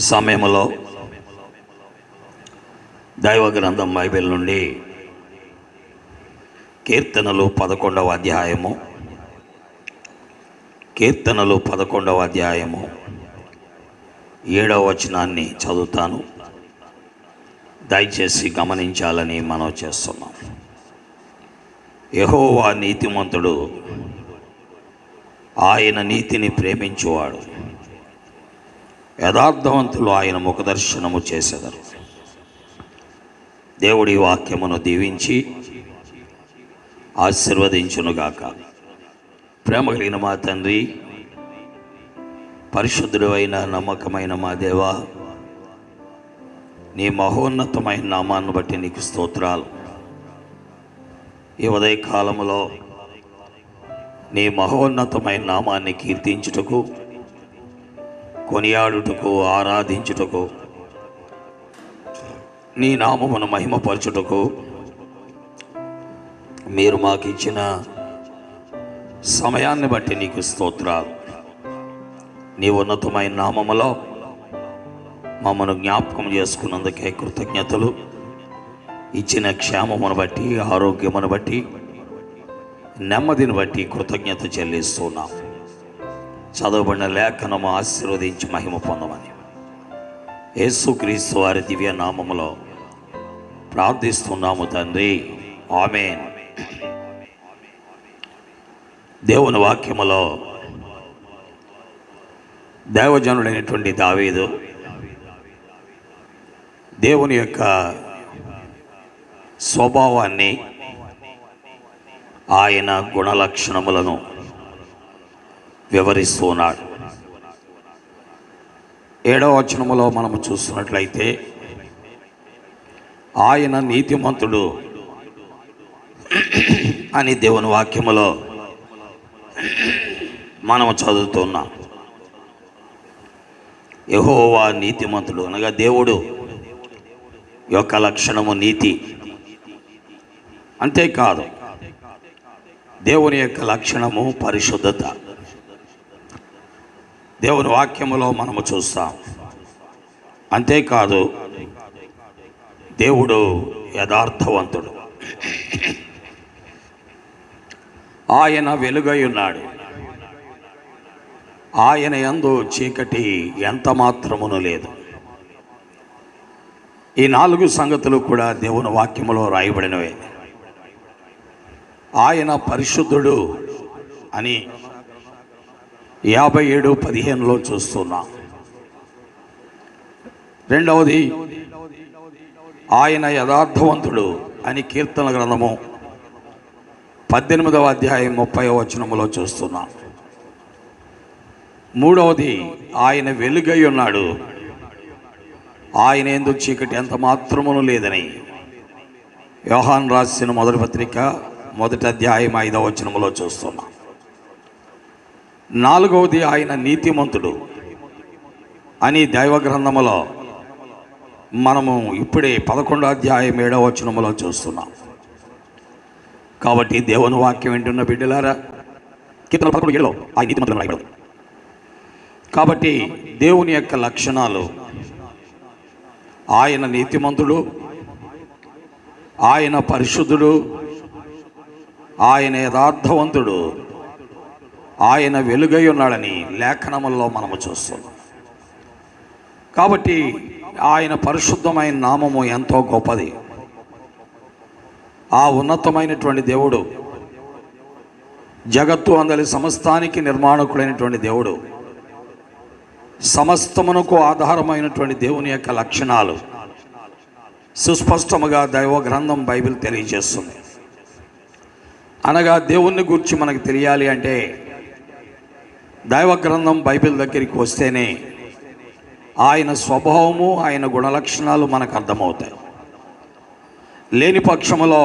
సమయంలో దైవ గ్రంథం బైబిల్ నుండి కీర్తనలు 11వ అధ్యాయము 7వ వచనాన్ని చదువుతాను. దయచేసి గమనించాలని మనవి చేస్తున్నాం. యెహోవా నీతిమంతుడు, ఆయన నీతిని ప్రేమించువాడు. యథార్థవంతులు ఆయన ముఖదర్శనము చేసెదరు. దేవుడి వాక్యమును దీవించి ఆశీర్వదించునుగాక. ప్రేమ కలిగిన మా తండ్రి, పరిశుద్ధుడు అయిన నమ్మకమైన మా దేవా, నీ మహోన్నతమైన నామాన్ని బట్టి నీకు స్తోత్రాలు. ఈ ఉదయ కాలంలో నీ మహోన్నతమైన నామాన్ని కీర్తించుటకు, కొనియాడుటకు, ఆరాధించుటకు, నీ నామమును మహిమపరచుటకు మీరు మాకు ఇచ్చిన సమయాన్ని బట్టి నీకు స్తోత్రాలు. నీ ఉన్నతమైన నామములో మమ్మను జ్ఞాపకం చేసుకున్నందుకే కృతజ్ఞతలు. ఇచ్చిన క్షేమమును బట్టి, ఆరోగ్యమును బట్టి, నెమ్మదిని బట్టి కృతజ్ఞత చెల్లిస్తున్నాం. చదవబడిన లేఖనము ఆశీర్వదించి మహిమ పొందమని యేసుక్రీస్తు వారి దివ్య నామములో ప్రార్థిస్తున్నాము తండ్రి, ఆమేన్. దేవుని వాక్యములో దైవజనుడైనటువంటి దావీదు దేవుని యొక్క స్వభావాన్ని, ఆయన గుణలక్షణములను వివరిస్తున్నాడు. 7వ వచనములో మనము చూస్తున్నట్లయితే, ఆయన నీతిమంతుడు అని దేవుని వాక్యములో మనము చదువుతున్నాం. యెహోవా నీతిమంతుడు అనగా దేవుడు యొక్క లక్షణము నీతి. అంతేకాదు, దేవుని యొక్క లక్షణము పరిశుద్ధత. దేవుని వాక్యములో మనము చూస్తాం. అంతేకాదు, దేవుడు యథార్థవంతుడు. ఆయన వెలుగై ఉన్నాడు. ఆయన యందు చీకటి ఎంత మాత్రమును లేదు. ఈ 4 సంగతులు కూడా దేవుని వాక్యములో రాయబడినవే. ఆయన పరిశుద్ధుడు అని 57:15 చూస్తున్నాం. రెండవది, ఆయన యథార్థవంతుడు అని కీర్తన గ్రంథము 18వ అధ్యాయం 30వ వచనములో చూస్తున్నాం. మూడవది, ఆయన వెలుగై ఉన్నాడు. ఆయన యందు చీకటి ఎంత మాత్రమును లేదని యోహాను రాసిన మొదటి పత్రిక 1వ అధ్యాయం 5వ వచనములో చూస్తున్నాం. నాలుగవది, ఆయన నీతిమంతుడు అని దైవ గ్రంథములో మనము ఇప్పుడే 11వ అధ్యాయం 7వ వచనములో చూస్తున్నాం. కాబట్టి దేవుని వాక్యం వింటున్న బిడ్డలారా, కీర్తన 11:7లో ఆయన నీతిమంతుడు రాయబడింది. కాబట్టి దేవుని యొక్క లక్షణాలు, ఆయన నీతిమంతుడు, ఆయన పరిశుద్ధుడు, ఆయన యథార్థవంతుడు, ఆయన వెలుగై ఉన్నాడని లేఖనముల్లో మనము చూస్తున్నాం. కాబట్టి ఆయన పరిశుద్ధమైన నామము ఎంతో గొప్పది. ఆ ఉన్నతమైనటువంటి దేవుడు, జగత్తు అందలి సమస్తానికి నిర్మాణకుడైనటువంటి దేవుడు, సమస్తమునకు ఆధారమైనటువంటి దేవుని యొక్క లక్షణాలు సుస్పష్టముగా దైవ గ్రంథం బైబిల్ తెలియజేస్తుంది. అనగా దేవుణ్ణి గురించి మనకు తెలియాలి అంటే దైవ గ్రంథం బైబిల్ దగ్గరికి వస్తేనే ఆయన స్వభావము, ఆయన గుణలక్షణాలు మనకు అర్థమవుతాయి. లేని పక్షములో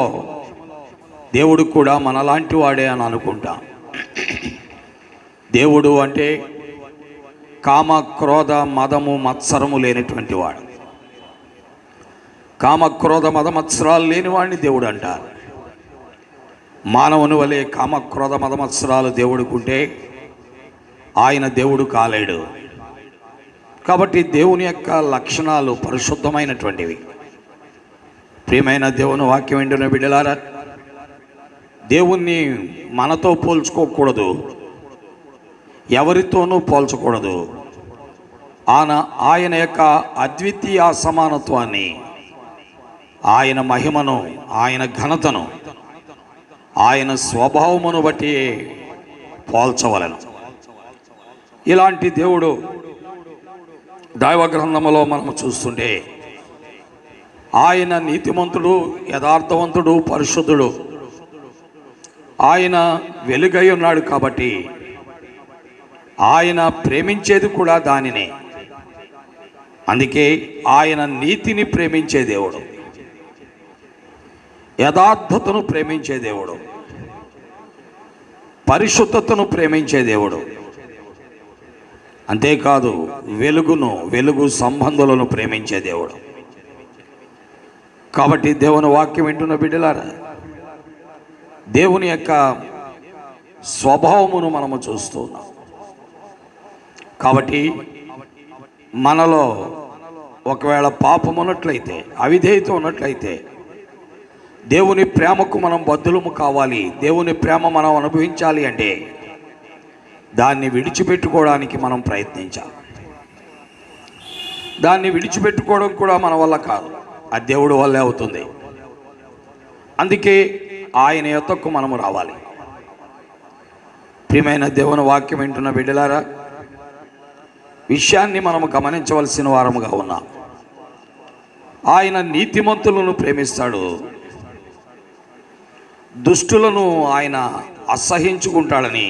దేవుడు కూడా మనలాంటి వాడే అని అనుకుంటాం. దేవుడు అంటే కామ, క్రోధ, మదము, మత్సరము లేనటువంటి వాడు. కామ, క్రోధ, మద, మత్సరాలు లేని వాడిని దేవుడు అంటారు. మానవుని వలె కామ, క్రోధ, మద, మత్సరాలు దేవుడికి ఉంటే ఆయన దేవుడు కాలేడు. కాబట్టి దేవుని యొక్క లక్షణాలు పరిశుద్ధమైనటువంటివి. ప్రియమైన దేవుని వాక్యం వింటున్న బిడ్డలారా, దేవుణ్ణి మనతో పోల్చుకోకూడదు, ఎవరితోనూ పోల్చకూడదు. ఆయన యొక్క అద్వితీయ సమానత్వాన్ని, ఆయన మహిమను, ఆయన ఘనతను, ఆయన స్వభావమును బట్టి పోల్చవలెను. ఇలాంటి దేవుడు దైవ గ్రంథములో మనము చూస్తుంటే ఆయన నీతిమంతుడు, యథార్థవంతుడు, పరిశుద్ధుడు. ఆయన వెలుగై ఉన్నాడు కాబట్టి ఆయన ప్రేమించేది కూడా దానినే. అందుకే ఆయన నీతిని ప్రేమించే దేవుడు, యథార్థతను ప్రేమించే దేవుడు, పరిశుద్ధతను ప్రేమించే దేవుడు. అంతేకాదు వెలుగు సంబంధులను ప్రేమించే దేవుడు. కాబట్టి దేవుని వాక్యం వింటున్న బిడ్డలారా, దేవుని యొక్క స్వభావమును మనము చూస్తూ ఉన్నాం. కాబట్టి మనలో ఒకవేళ పాపం ఉన్నట్లయితే, అవిధేయత ఉన్నట్లయితే, దేవుని ప్రేమకు మనం బద్దులము కావాలి, దేవుని ప్రేమ మనం అనుభవించాలి అంటే దాన్ని విడిచిపెట్టుకోవడానికి మనం ప్రయత్నించాలి. దాన్ని విడిచిపెట్టుకోవడం కూడా మన వల్ల కాదు, అది దేవుడి వల్లే అవుతుంది. అందుకే ఆయన యొద్దకు మనము రావాలి. ప్రియమైన దేవుని వాక్యం వింటున్న బిడ్డలారా, విషయాన్ని మనము గమనించవలసిన వారముగా ఉన్నాం. ఆయన నీతిమంతులను ప్రేమిస్తాడు, దుష్టులను ఆయన అసహించుకుంటాడని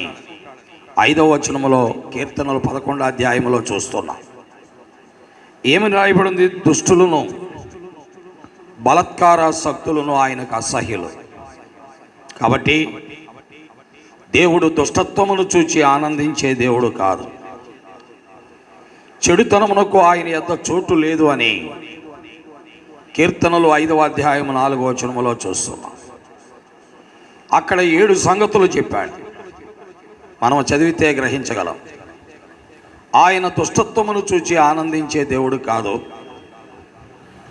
5వ వచనములో కీర్తనలు 11వ అధ్యాయములో చూస్తున్నాం. ఏమి రాయబడింది? దుష్టులను, బలత్కార శక్తులను ఆయనకు అసహ్యులు. కాబట్టి దేవుడు దుష్టత్వమును చూచి ఆనందించే దేవుడు కాదు. చెడుతనమునకు ఆయన యొద్ద చోటు లేదు అని కీర్తనలు 5వ అధ్యాయం 4వ వచనములో చూస్తున్నాం. అక్కడ 7 సంగతులు చెప్పాడు, మనం చదివితే గ్రహించగలం. ఆయన దుష్టత్వమును చూచి ఆనందించే దేవుడు కాదు,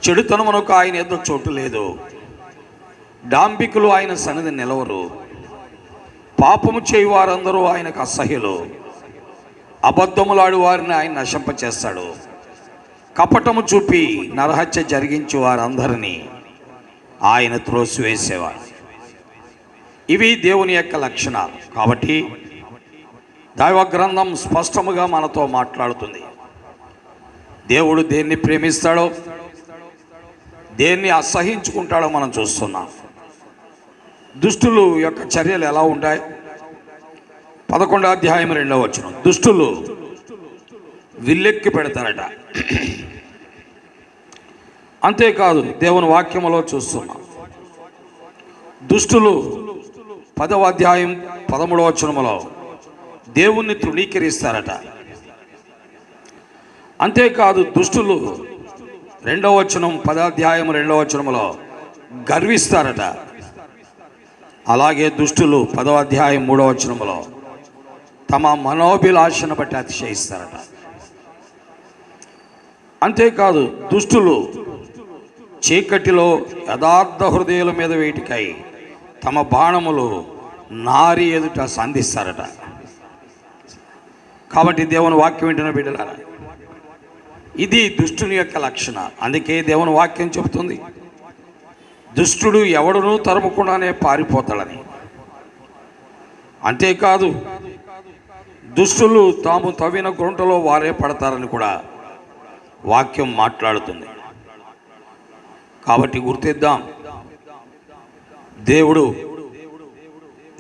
చెడుతనమునకు ఆయన యొద్ద చోటు లేదు, డాంబికులు ఆయన సన్నిధి నిలవరు, పాపము చేయు వారందరూ ఆయనకు అసహ్యులు, అబద్ధములాడు వారిని ఆయన నశింపచేస్తాడు, కపటము చూపి నరహత్య జరిగించు వారందరినీ ఆయన త్రోసివేసేవాడు. ఇవి దేవుని యొక్క లక్షణాలు. కాబట్టి దైవ గ్రంథం స్పష్టముగా మనతో మాట్లాడుతుంది. దేవుడు దేన్ని ప్రేమిస్తాడో, దేన్ని అసహించుకుంటాడో మనం చూస్తున్నాం. దుష్టులు యొక్క చర్యలు ఎలా ఉంటాయి? 11వ అధ్యాయం 2వ వచనం, దుష్టులు విల్లెక్కి పెడతారట. అంతేకాదు దేవుని వాక్యములో చూస్తున్నాం, దుష్టులు 10వ అధ్యాయం 13వ వచనములో దేవుణ్ణి తృణీకరిస్తారట. అంతేకాదు దుష్టులు 2వ వచనం 10వ అధ్యాయం 2వ వచనములో గర్విస్తారట. అలాగే దుష్టులు 10వ అధ్యాయం 3వ వచనములో తమ మనోభిలాషను బట్టి అతిశయిస్తారట. అంతేకాదు దుష్టులు చీకటిలో యథార్థ హృదయాల మీద వేటికై తమ బాణములు నారి ఎదుట సంధిస్తారట. కాబట్టి దేవుని వాక్యం వింటున్న బిడ్డలారా, ఇది దుష్టుని యొక్క లక్షణం. అందుకే దేవుని వాక్యం చెబుతుంది, దుష్టుడు ఎవడునూ తరుముకుండానే పారిపోతాడని. అంతేకాదు దుష్టులు తాము తవ్విన గుంటలో వారే పడతారని కూడా వాక్యం మాట్లాడుతుంది. కాబట్టి గుర్తిద్దాం, దేవుడు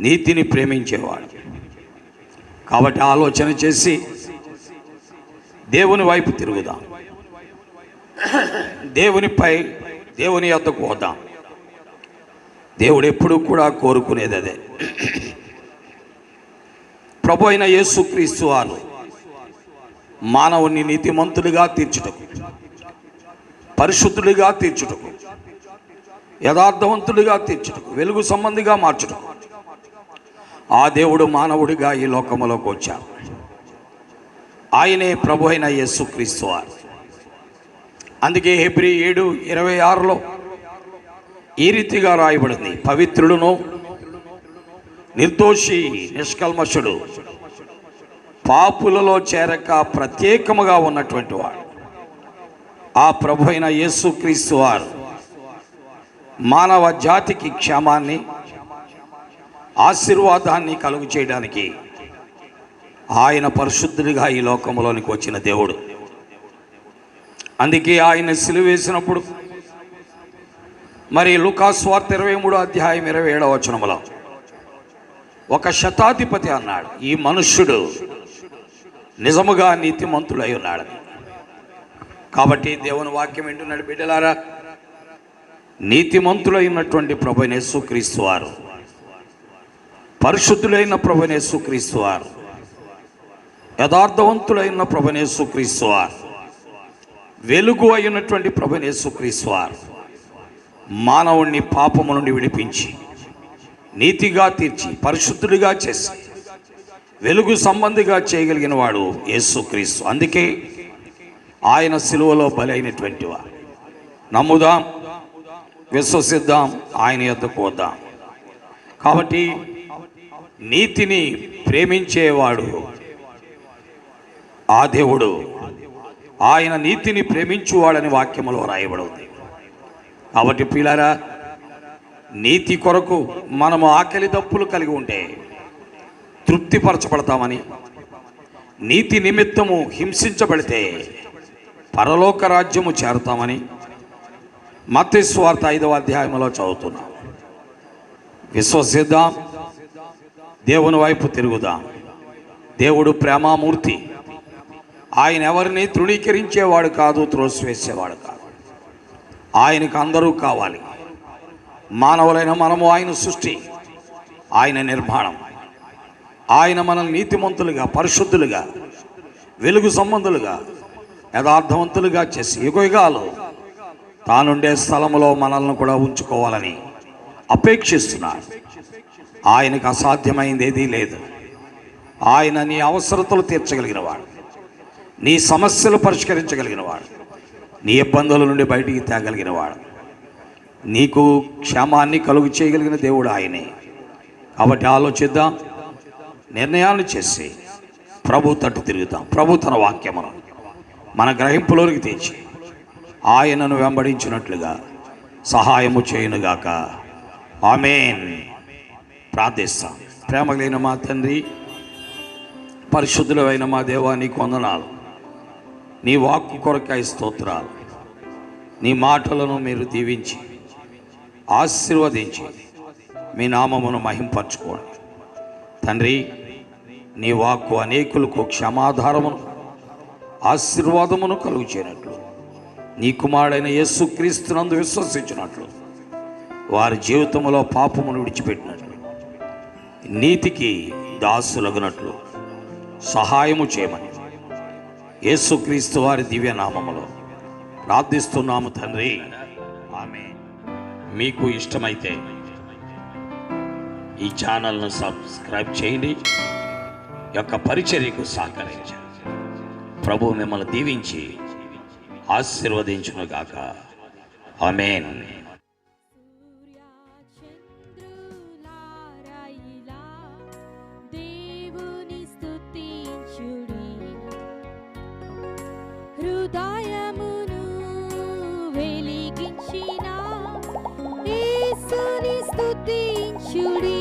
నీతిని ప్రేమించేవాడు. కాబట్టి ఆలోచన చేసి దేవుని వైపు తిరుగుదాం, దేవుని యొద్దకు పోదాం. దేవుడు ఎప్పుడూ కూడా కోరుకునేది అదే. ప్రభు అయిన యేసుక్రీస్తు వారు మానవుని నీతిమంతుడిగా తీర్చుటకు, పరిశుద్ధుడిగా తీర్చుటకు, యథార్థవంతుడిగా తీర్చుటకు, వెలుగు సంబంధిగా మార్చుటకు ఆ దేవుడు మానవుడిగా ఈ లోకములోకి వచ్చాడు. ఆయనే ప్రభు అయిన యేసుక్రీస్తు వారు. అందుకే హెబ్రీ 7:26లో ఈ రీతిగా రాయబడింది, పవిత్రుడును నిర్దోషి నిష్కల్మషుడు పాపులలో చేరక ప్రత్యేకముగా ఉన్నటువంటి వాడు ఆ ప్రభు అయిన యేసుక్రీస్తు వారు మానవ జాతికి క్షేమాన్ని ఆశీర్వాదాన్ని కలుగు చేయడానికి ఆయన పరిశుద్ధుడిగా ఈ లోకంలోనికి వచ్చిన దేవుడు. అందుకే ఆయన సిలువ వేసినప్పుడు మరి లూకాసు వార్త 23:27 ఒక శతాధిపతి అన్నాడు, ఈ మనుష్యుడు నిజముగా నీతిమంతుడై ఉన్నాడని. కాబట్టి దేవుని వాక్యం వింటున్నాడు బిడ్డలారా, నీతిమంతులైనటువంటి ప్రభువైన యేసుక్రీస్తు వారు, పరిశుద్ధులైన ప్రభువైన యేసుక్రీస్తు వారు, యథార్థవంతులైన ప్రభువైన యేసుక్రీస్తు వారు, వెలుగు అయినటువంటి ప్రభువైన యేసుక్రీస్తు వారు మానవుణ్ణి పాపము నుండి విడిపించి నీతిగా తీర్చి పరిశుద్ధుడిగా చేసి వెలుగు సంబంధిగా చేయగలిగిన వాడు యేసుక్రీస్తు. అందుకే ఆయన సిలువలో బలైనటువంటి వారు. నమ్ముదాం, విశ్వసిద్దాం, ఆయన యొద్దకు వద్దాం. కాబట్టి నీతిని ప్రేమించేవాడు ఆ దేవుడు, ఆయన నీతిని ప్రేమించువాడని వాక్యములో రాయబడి ఉంది. కాబట్టి ప్రియులారా, నీతి కొరకు మనము ఆకలి దప్పులు కలిగి ఉంటే తృప్తిపరచబడతామని, నీతి నిమిత్తము హింసించబడితే పరలోక రాజ్యము చేరుతామని మత్తయి సువార్త 5వ చదువుతున్నాం. విశ్వసిద్దాం, దేవుని వైపు తిరుగుదాం. దేవుడు ప్రేమామూర్తి. ఆయన ఎవరిని తృణీకరించేవాడు కాదు, త్రోసివేసేవాడు కాదు. ఆయనకు అందరూ కావాలి. మానవులైన మనము ఆయన సృష్టి, ఆయన నిర్మాణం. ఆయన మనల్ని నీతిమంతులుగా, పరిశుద్ధులుగా, వెలుగు సంబంధులుగా, యథార్థవంతులుగా చేసి యుగయుగాలు తానుండే స్థలములో మనల్ని కూడా ఉంచుకోవాలని అపేక్షిస్తున్నాడు. ఆయనకు అసాధ్యమైంది ఏదీ లేదు. ఆయన నీ అవసరతలు తీర్చగలిగిన వాడు, నీ సమస్యలు పరిష్కరించగలిగిన వాడు, నీ ఇబ్బందుల నుండి బయటికి తేగలిగిన వాడు, నీకు క్షేమాన్ని కలుగు చేయగలిగిన దేవుడు ఆయనే. కాబట్టి ఆలోచిద్దాం, నిర్ణయాలు చేసి ప్రభు తట్టు తిరుగుతాం. ప్రభు తన వాక్యమును మన గ్రహింపులోనికి తెచ్చి ఆయనను వెంబడించినట్లుగా సహాయము చేయునుగాక. ఆమేన్. ప్రార్థిస్తాం. ప్రేమగలిగిన మా తండ్రి, పరిశుద్ధులైన మా దేవా, నీకు వందనాలు. నీ వాక్కు కొరకాయ స్తోత్రాలు. నీ మాటలను మీరు దీవించి ఆశీర్వదించి మీ నామమును మహింపరచుకోండి తండ్రి. నీ వాక్కు అనేకులకు క్షమాధారమును ఆశీర్వాదమును కలుగు చేయనట్లు, నీ కుమారుడైన యేసుక్రీస్తునందు విశ్వసించినట్లు, వారి జీవితంలో పాపమును విడిచిపెట్టినట్లు, నీతికి దాసులగునట్లు సహాయము చేయమని యేసుక్రీస్తు వారి దివ్య నామములో ప్రార్థిస్తున్నాము తండ్రి. ఆమేన్. మీకు ఇష్టమైతే ఈ ఛానల్ను సబ్స్క్రైబ్ చేయండి, యొక్క పరిచర్యకు సహకరించండి. ప్రభు మిమ్మల్ని దీవించి ఆశీర్వదించునుగాక. ఆమేన్. హృదయమును వెలిగించిన యేసుని స్తుతించుడి.